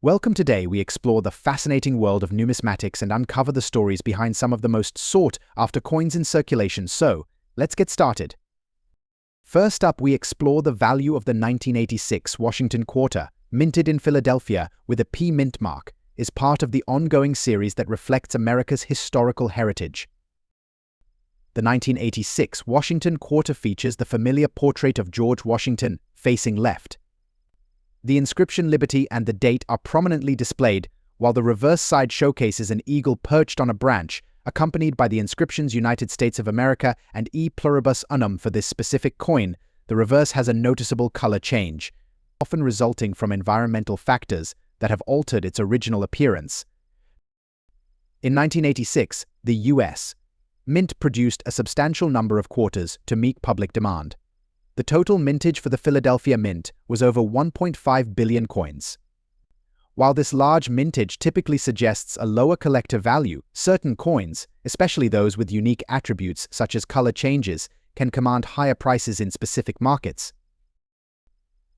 Welcome. Today we explore the fascinating world of numismatics and uncover the stories behind some of the most sought-after coins in circulation. So, let's get started. First up, we explore the value of the 1986 Washington quarter, minted in Philadelphia with a P mint mark, is part of the ongoing series that reflects America's historical heritage. The 1986 Washington quarter features the familiar portrait of George Washington, facing left. The inscription Liberty and the date are prominently displayed, while the reverse side showcases an eagle perched on a branch, accompanied by the inscriptions United States of America and E pluribus unum. For this specific coin, the reverse has a noticeable color change, often resulting from environmental factors that have altered its original appearance. In 1986, the U.S. Mint produced a substantial number of quarters to meet public demand. The total mintage for the Philadelphia Mint was over 1.5 billion coins. While this large mintage typically suggests a lower collector value, certain coins, especially those with unique attributes such as color changes, can command higher prices in specific markets.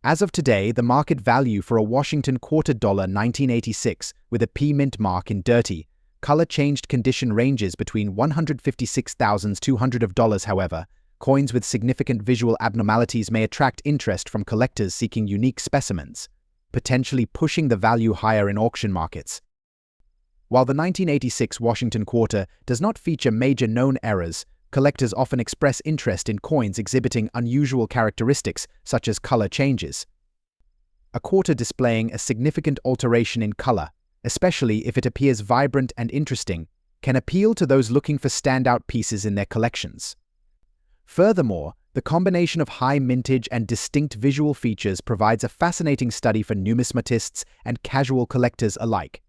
As of today, the market value for a Washington quarter dollar 1986 with a P mint mark in dirty, color-changed condition ranges between $156,200. However, coins with significant visual abnormalities may attract interest from collectors seeking unique specimens, potentially pushing the value higher in auction markets. While the 1986 Washington quarter does not feature major known errors, collectors often express interest in coins exhibiting unusual characteristics such as color changes. A quarter displaying a significant alteration in color, especially if it appears vibrant and interesting, can appeal to those looking for standout pieces in their collections. Furthermore, the combination of high mintage and distinct visual features provides a fascinating study for numismatists and casual collectors alike.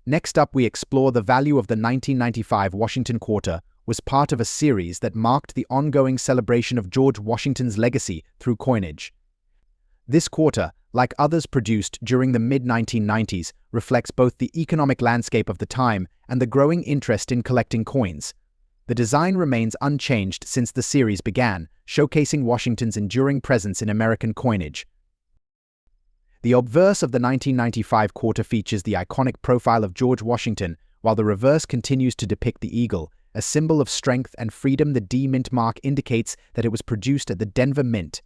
Next up, we explore the value of the 1995 Washington quarter was part of a series that marked the ongoing celebration of George Washington's legacy through coinage. This quarter, like others produced during the mid-1990s, reflects both the economic landscape of the time and the growing interest in collecting coins. The design remains unchanged since the series began, showcasing Washington's enduring presence in American coinage. The obverse of the 1995 quarter features the iconic profile of George Washington, while the reverse continues to depict the eagle, a symbol of strength and freedom. The D mint mark indicates that it was produced at the Denver Mint.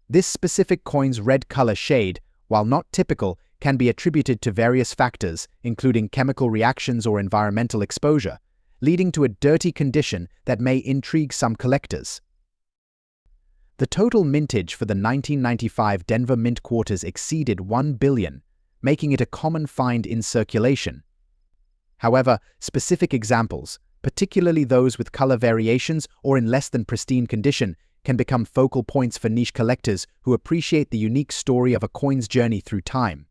This specific coin's red color shade, while not typical, can be attributed to various factors, including chemical reactions or environmental exposure, leading to a dirty condition that may intrigue some collectors. The total mintage for the 1995 Denver Mint quarters exceeded 1 billion, making it a common find in circulation. However, specific examples, particularly those with color variations or in less than pristine condition, can become focal points for niche collectors who appreciate the unique story of a coin's journey through time.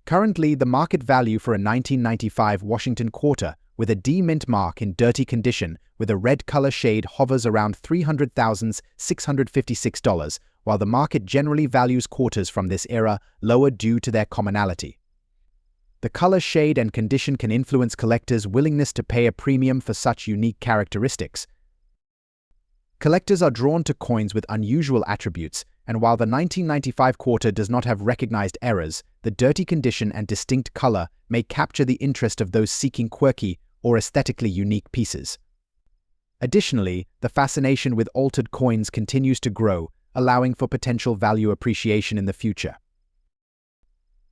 Currently, the market value for a 1995 Washington quarter with a D mint mark in dirty condition with a red color shade hovers around $300,656, while the market generally values quarters from this era lower due to their commonality. The color shade and condition can influence collectors' willingness to pay a premium for such unique characteristics. Collectors are drawn to coins with unusual attributes, and while the 1995 quarter does not have recognized errors, the dirty condition and distinct color may capture the interest of those seeking quirky or aesthetically unique pieces. Additionally, the fascination with altered coins continues to grow, allowing for potential value appreciation in the future.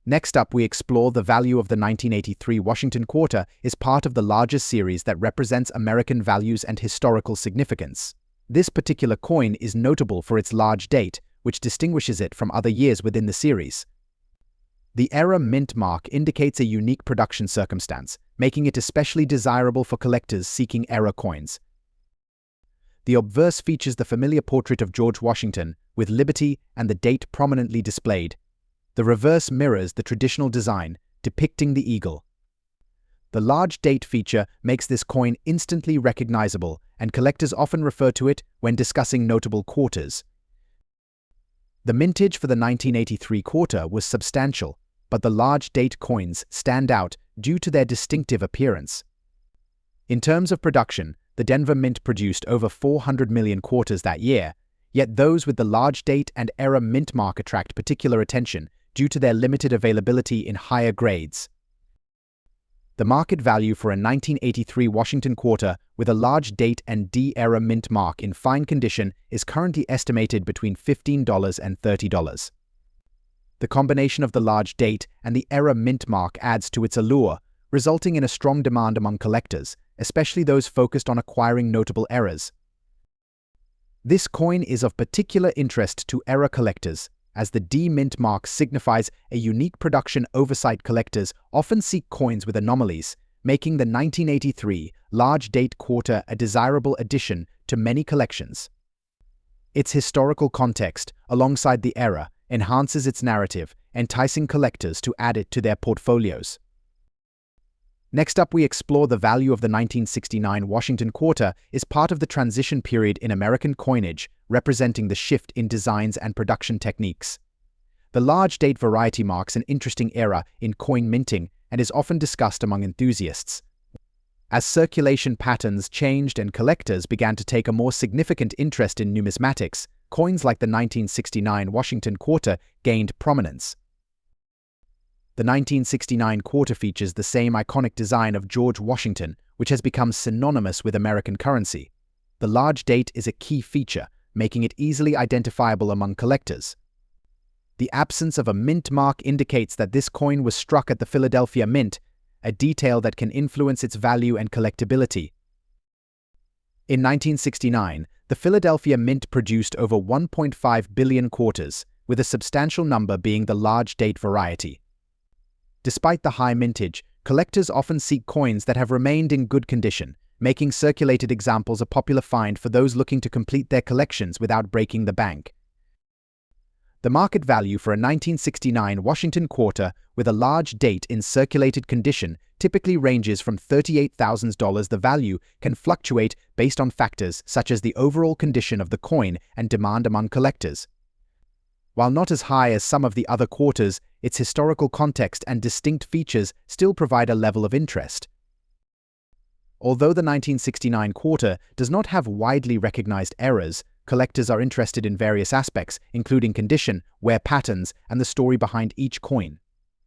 Next up, we explore the value of the 1983 Washington quarter is part of the larger series that represents American values and historical significance. This particular coin is notable for its large date, which distinguishes it from other years within the series. The era mint mark indicates a unique production circumstance, making it especially desirable for collectors seeking era coins. The obverse features the familiar portrait of George Washington, with Liberty and the date prominently displayed. The reverse mirrors the traditional design, depicting the eagle. The large date feature makes this coin instantly recognizable, and collectors often refer to it when discussing notable quarters. The mintage for the 1983 quarter was substantial, but the large date coins stand out due to their distinctive appearance. In terms of production, the Denver Mint produced over 400 million quarters that year, yet those with the large date and era mint mark attract particular attention due to their limited availability in higher grades. The market value for a 1983 Washington quarter with a large date and D-era mint mark in fine condition is currently estimated between $15 and $30. The combination of the large date and the era mint mark adds to its allure, resulting in a strong demand among collectors, especially those focused on acquiring notable eras. This coin is of particular interest to era collectors, as the D-mint mark signifies a unique production oversight. Collectors often seek coins with anomalies, making the 1983 large date quarter a desirable addition to many collections. Its historical context, alongside the era, enhances its narrative, enticing collectors to add it to their portfolios. Next up, we explore the value of the 1969 Washington quarter is part of the transition period in American coinage, representing the shift in designs and production techniques. The large date variety marks an interesting era in coin minting and is often discussed among enthusiasts. As circulation patterns changed and collectors began to take a more significant interest in numismatics, coins like the 1969 Washington quarter gained prominence. The 1969 quarter features the same iconic design of George Washington, which has become synonymous with American currency. The large date is a key feature, making it easily identifiable among collectors. The absence of a mint mark indicates that this coin was struck at the Philadelphia Mint, a detail that can influence its value and collectability. In 1969, the Philadelphia Mint produced over 1.5 billion quarters, with a substantial number being the large date variety. Despite the high mintage, collectors often seek coins that have remained in good condition, making circulated examples a popular find for those looking to complete their collections without breaking the bank. The market value for a 1969 Washington quarter with a large date in circulated condition typically ranges from $38,000. The value can fluctuate based on factors such as the overall condition of the coin and demand among collectors. While not as high as some of the other quarters, its historical context and distinct features still provide a level of interest. Although the 1969 quarter does not have widely recognized eras, collectors are interested in various aspects, including condition, wear patterns, and the story behind each coin.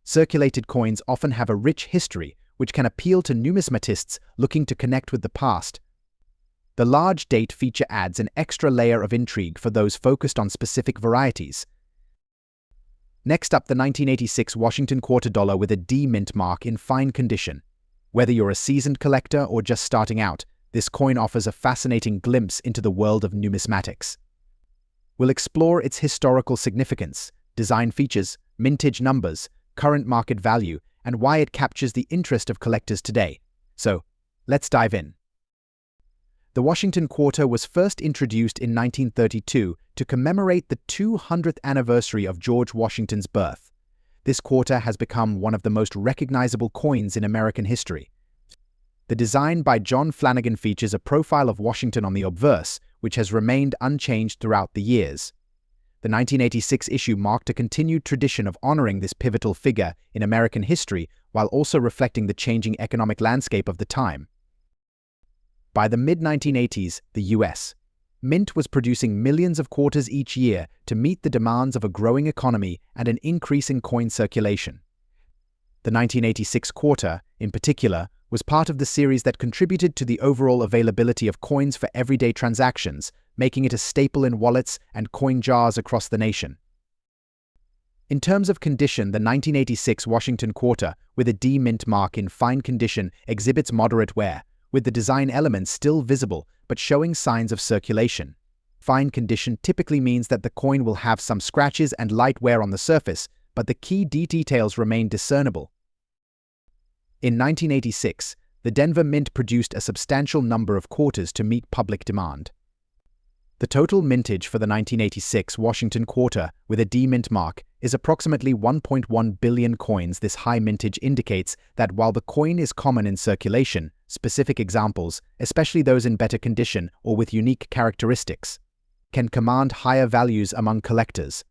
Circulated coins often have a rich history, which can appeal to numismatists looking to connect with the past. The large date feature adds an extra layer of intrigue for those focused on specific varieties. Next up, the 1986 Washington quarter dollar with a D mint mark in fine condition. Whether you're a seasoned collector or just starting out, this coin offers a fascinating glimpse into the world of numismatics. We'll explore its historical significance, design features, mintage numbers, current market value, and why it captures the interest of collectors today. So, let's dive in. The Washington quarter was first introduced in 1932 to commemorate the 200th anniversary of George Washington's birth. This quarter has become one of the most recognizable coins in American history. The design by John Flanagan features a profile of Washington on the obverse, which has remained unchanged throughout the years. The 1986 issue marked a continued tradition of honoring this pivotal figure in American history while also reflecting the changing economic landscape of the time. By the mid-1980s, the U.S. Mint was producing millions of quarters each year to meet the demands of a growing economy and an increase in coin circulation. The 1986 quarter, in particular, was part of the series that contributed to the overall availability of coins for everyday transactions, making it a staple in wallets and coin jars across the nation. In terms of condition, the 1986 Washington quarter, with a D mint mark in fine condition, exhibits moderate wear, with the design elements still visible but showing signs of circulation. Fine condition typically means that the coin will have some scratches and light wear on the surface, but the key details remain discernible. In 1986, the Denver Mint produced a substantial number of quarters to meet public demand. The total mintage for the 1986 Washington quarter with a D mint mark is approximately 1.1 billion coins. This high mintage indicates that while the coin is common in circulation, specific examples, especially those in better condition or with unique characteristics, can command higher values among collectors.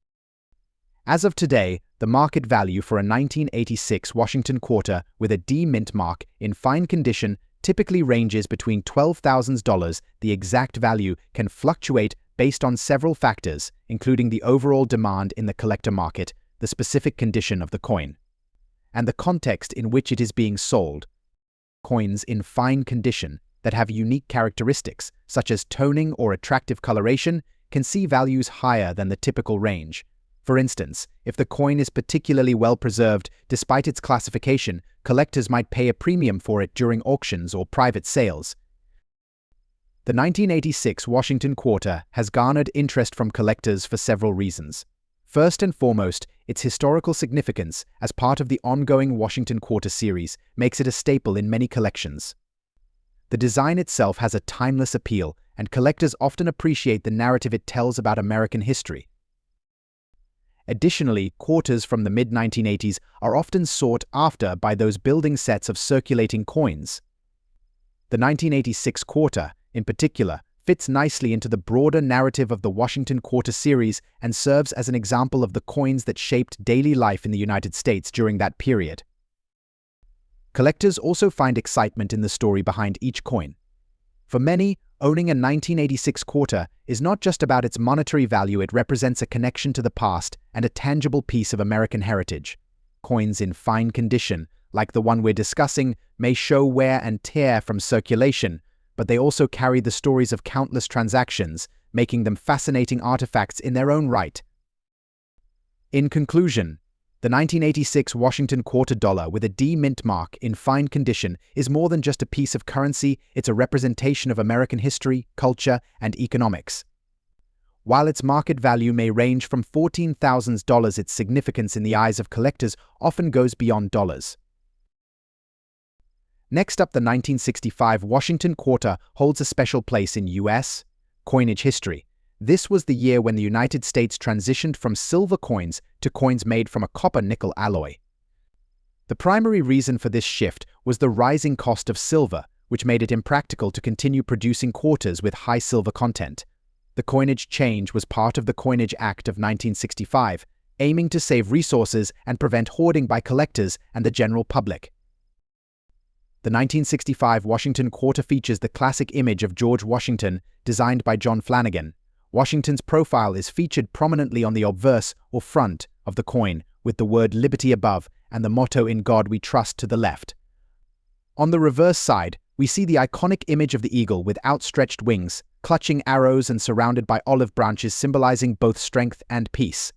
As of today, the market value for a 1986 Washington quarter with a D mint mark in fine condition typically ranges between $12,000. The exact value can fluctuate based on several factors, including the overall demand in the collector market, the specific condition of the coin, and the context in which it is being sold. Coins in fine condition that have unique characteristics, such as toning or attractive coloration, can see values higher than the typical range. For instance, if the coin is particularly well preserved despite its classification, collectors might pay a premium for it during auctions or private sales. The 1986 Washington Quarter has garnered interest from collectors for several reasons. First and foremost, its historical significance as part of the ongoing Washington Quarter series makes it a staple in many collections. The design itself has a timeless appeal, and collectors often appreciate the narrative it tells about American history. Additionally, quarters from the mid-1980s are often sought after by those building sets of circulating coins. The 1986 Quarter, in particular, fits nicely into the broader narrative of the Washington Quarter series and serves as an example of the coins that shaped daily life in the United States during that period. Collectors also find excitement in the story behind each coin. For many, owning a 1986 quarter is not just about its monetary value, it represents a connection to the past and a tangible piece of American heritage. Coins in fine condition, like the one we're discussing, may show wear and tear from circulation, but they also carry the stories of countless transactions, making them fascinating artifacts in their own right. In conclusion, the 1986 Washington Quarter dollar with a D mint mark in fine condition is more than just a piece of currency, it's a representation of American history, culture, and economics. While its market value may range from $14,000, its significance in the eyes of collectors often goes beyond dollars. Next up, the 1965 Washington Quarter holds a special place in U.S. coinage history. This was the year when the United States transitioned from silver coins to coins made from a copper-nickel alloy. The primary reason for this shift was the rising cost of silver, which made it impractical to continue producing quarters with high silver content. The coinage change was part of the Coinage Act of 1965, aiming to save resources and prevent hoarding by collectors and the general public. The 1965 Washington Quarter features the classic image of George Washington, designed by John Flanagan. Washington's profile is featured prominently on the obverse or front of the coin, with the word liberty above and the motto "In God We Trust" to the left. On the reverse side, we see the iconic image of the eagle with outstretched wings, clutching arrows and surrounded by olive branches symbolizing both strength and peace.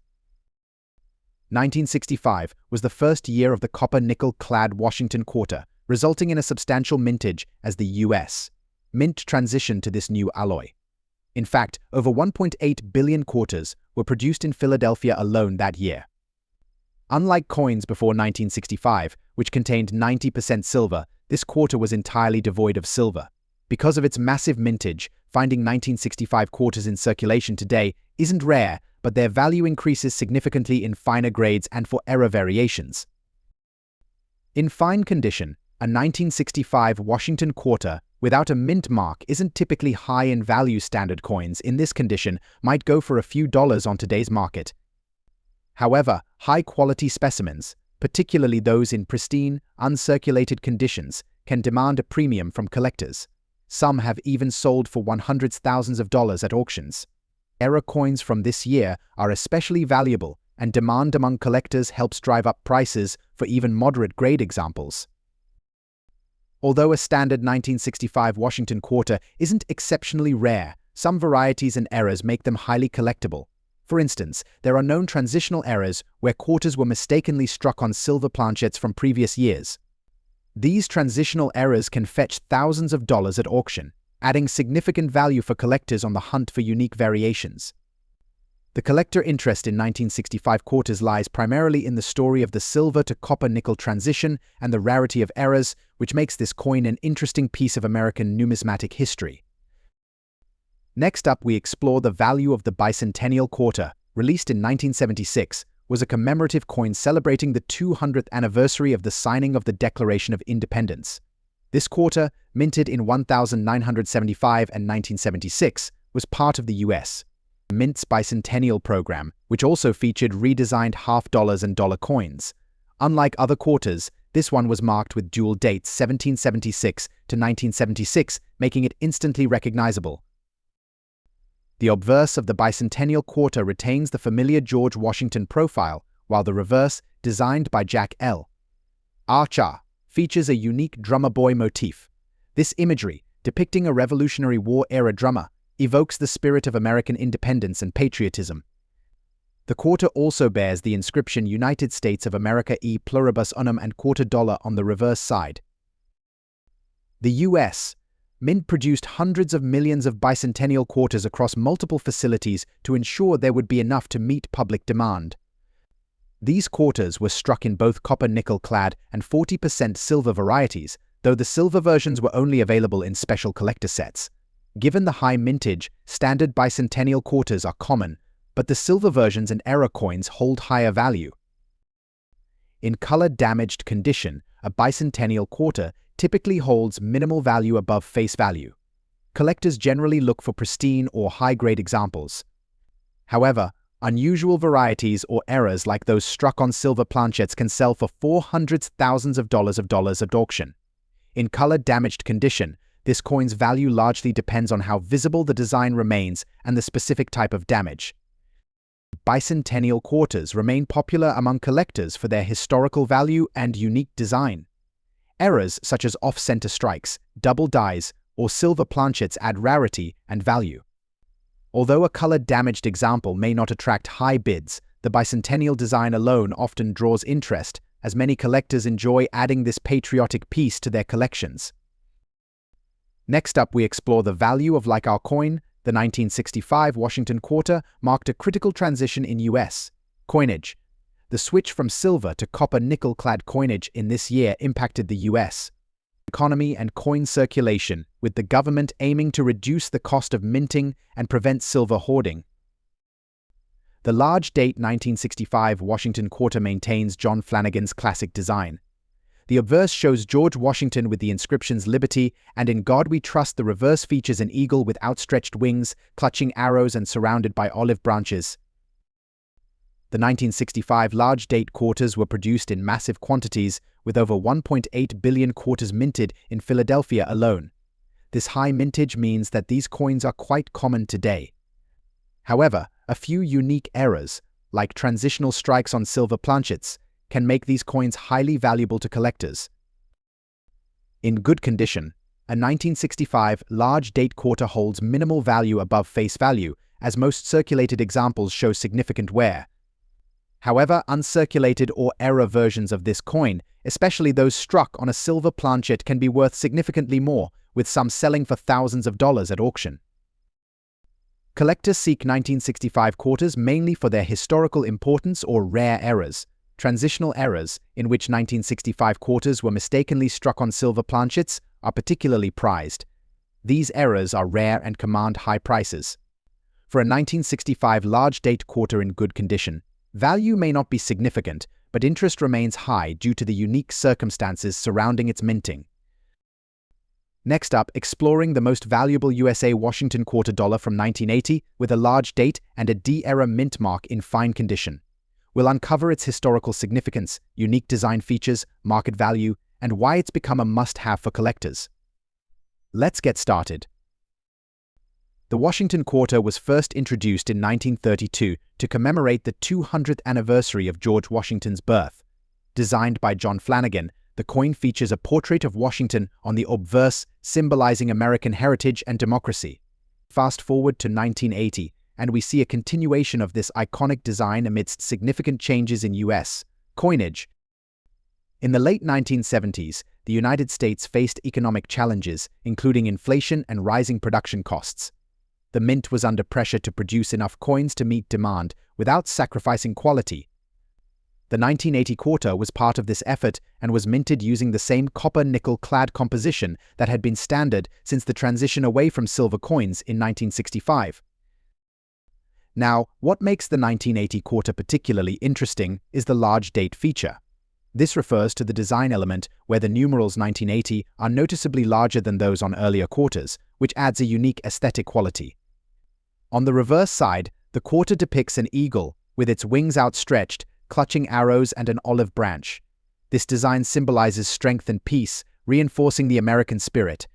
1965 was the first year of the copper-nickel-clad Washington Quarter, resulting in a substantial mintage as the U.S. Mint transitioned to this new alloy. In fact, over 1.8 billion quarters were produced in Philadelphia alone that year. Unlike coins before 1965, which contained 90% silver, this quarter was entirely devoid of silver. Because of its massive mintage, finding 1965 quarters in circulation today isn't rare, but their value increases significantly in finer grades and for error variations. In fine condition, a 1965 Washington Quarter without a mint mark isn't typically high in value. Standard coins in this condition might go for a few dollars on today's market. However, high-quality specimens, particularly those in pristine, uncirculated conditions, can demand a premium from collectors. Some have even sold for hundreds of thousands of dollars at auctions. Error coins from this year are especially valuable, and demand among collectors helps drive up prices for even moderate-grade examples. Although a standard 1965 Washington Quarter isn't exceptionally rare, some varieties and errors make them highly collectible. For instance, there are known transitional errors where quarters were mistakenly struck on silver planchettes from previous years. These transitional errors can fetch thousands of dollars at auction, adding significant value for collectors on the hunt for unique variations. The collector interest in 1965 quarters lies primarily in the story of the silver to copper-nickel transition and the rarity of errors, which makes this coin an interesting piece of American numismatic history. Next up, we explore the value of the bicentennial quarter. Released in 1976, was a commemorative coin celebrating the 200th anniversary of the signing of the Declaration of Independence. This quarter, minted in 1975 and 1976, was part of the U.S. Mint's bicentennial program, which also featured redesigned half-dollars and dollar coins. Unlike other quarters, this one was marked with dual dates 1776 to 1976, making it instantly recognizable. The obverse of the bicentennial quarter retains the familiar George Washington profile, while the reverse, designed by Jack L. Archer, features a unique drummer boy motif. This imagery, depicting a Revolutionary War-era drummer, evokes the spirit of American independence and patriotism. The quarter also bears the inscription United States of America e pluribus unum and $quarter on the reverse side. The U.S. Mint produced hundreds of millions of bicentennial quarters across multiple facilities to ensure there would be enough to meet public demand. These quarters were struck in both copper-nickel clad and 40% silver varieties, though the silver versions were only available in special collector sets. Given the high mintage, standard bicentennial quarters are common, but the silver versions and era coins hold higher value. In color-damaged condition, a bicentennial quarter typically holds minimal value above face value. Collectors generally look for pristine or high-grade examples. However, unusual varieties or errors like those struck on silver planchettes can sell for thousands of dollars at auction. In color-damaged condition, this coin's value largely depends on how visible the design remains and the specific type of damage. Bicentennial quarters remain popular among collectors for their historical value and unique design. Errors such as off-center strikes, double dies, or silver planchettes add rarity and value. Although a color-damaged example may not attract high bids, the bicentennial design alone often draws interest, as many collectors enjoy adding this patriotic piece to their collections. Next up, we explore the value of like our coin. The 1965 Washington quarter marked a critical transition in U.S. coinage. The switch from silver to copper-nickel-clad coinage in this year impacted the U.S. economy and coin circulation, with the government aiming to reduce the cost of minting and prevent silver hoarding. The large-date 1965 Washington quarter maintains John Flanagan's classic design. The obverse shows George Washington with the inscriptions Liberty and In God We Trust. The reverse features an eagle with outstretched wings, clutching arrows and surrounded by olive branches. The 1965 large-date quarters were produced in massive quantities, with over 1.8 billion quarters minted in Philadelphia alone. This high mintage means that these coins are quite common today. However, a few unique errors, like transitional strikes on silver planchettes, can make these coins highly valuable to collectors. In good condition, a 1965 large-date quarter holds minimal value above face value, as most circulated examples show significant wear. However, uncirculated or error versions of this coin, especially those struck on a silver planchette, can be worth significantly more, with some selling for thousands of dollars at auction. Collectors seek 1965 quarters mainly for their historical importance or rare errors. Transitional errors, in which 1965 quarters were mistakenly struck on silver planchettes, are particularly prized. These errors are rare and command high prices. For a 1965 large-date quarter in good condition, value may not be significant, but interest remains high due to the unique circumstances surrounding its minting. Next up, exploring the most valuable USA Washington quarter dollar from 1980 with a large date and a D-era mint mark in fine condition. We'll uncover its historical significance, unique design features, market value, and why it's become a must-have for collectors. Let's get started. The Washington quarter was first introduced in 1932 to commemorate the 200th anniversary of George Washington's birth. Designed by John Flanagan, the coin features a portrait of Washington on the obverse, symbolizing American heritage and democracy. Fast forward to 1980, and we see a continuation of this iconic design amidst significant changes in U.S. coinage. In the late 1970s, the United States faced economic challenges, including inflation and rising production costs. The mint was under pressure to produce enough coins to meet demand without sacrificing quality. The 1980 quarter was part of this effort and was minted using the same copper-nickel-clad composition that had been standard since the transition away from silver coins in 1965. Now, what makes the 1980 quarter particularly interesting is the large date feature. This refers to the design element where the numerals 1980 are noticeably larger than those on earlier quarters, which adds a unique aesthetic quality. On the reverse side, the quarter depicts an eagle, with its wings outstretched, clutching arrows and an olive branch. This design symbolizes strength and peace, reinforcing the American spirit.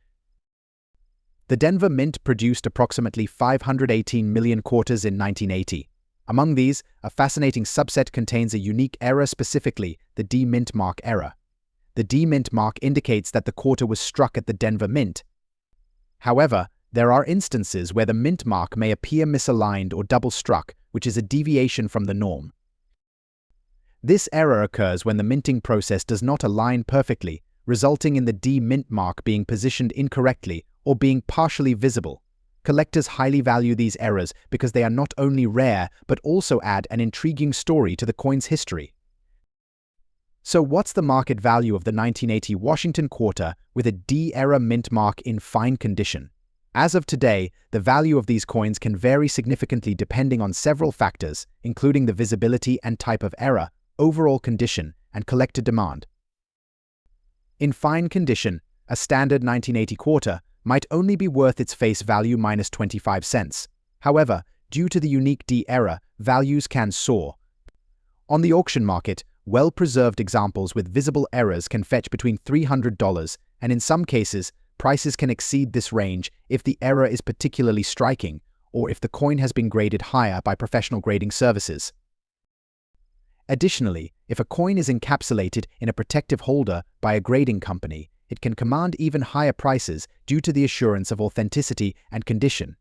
The Denver Mint produced approximately 518 million quarters in 1980. Among these, a fascinating subset contains a unique error, specifically the D-Mint mark error. The D-Mint mark indicates that the quarter was struck at the Denver Mint. However, there are instances where the mint mark may appear misaligned or double-struck, which is a deviation from the norm. This error occurs when the minting process does not align perfectly, resulting in the D-Mint mark being positioned incorrectly or being partially visible. Collectors highly value these errors because they are not only rare but also add an intriguing story to the coin's history. So what's the market value of the 1980 Washington quarter with a D-era mint mark in fine condition? As of today, the value of these coins can vary significantly depending on several factors, including the visibility and type of error, overall condition, and collector demand. In fine condition, a standard 1980 quarter might only be worth its face value minus 25 cents. However, due to the unique D error, values can soar. On the auction market, well-preserved examples with visible errors can fetch between $300, and in some cases, prices can exceed this range if the error is particularly striking or if the coin has been graded higher by professional grading services. Additionally, if a coin is encapsulated in a protective holder by a grading company, it can command even higher prices due to the assurance of authenticity and condition.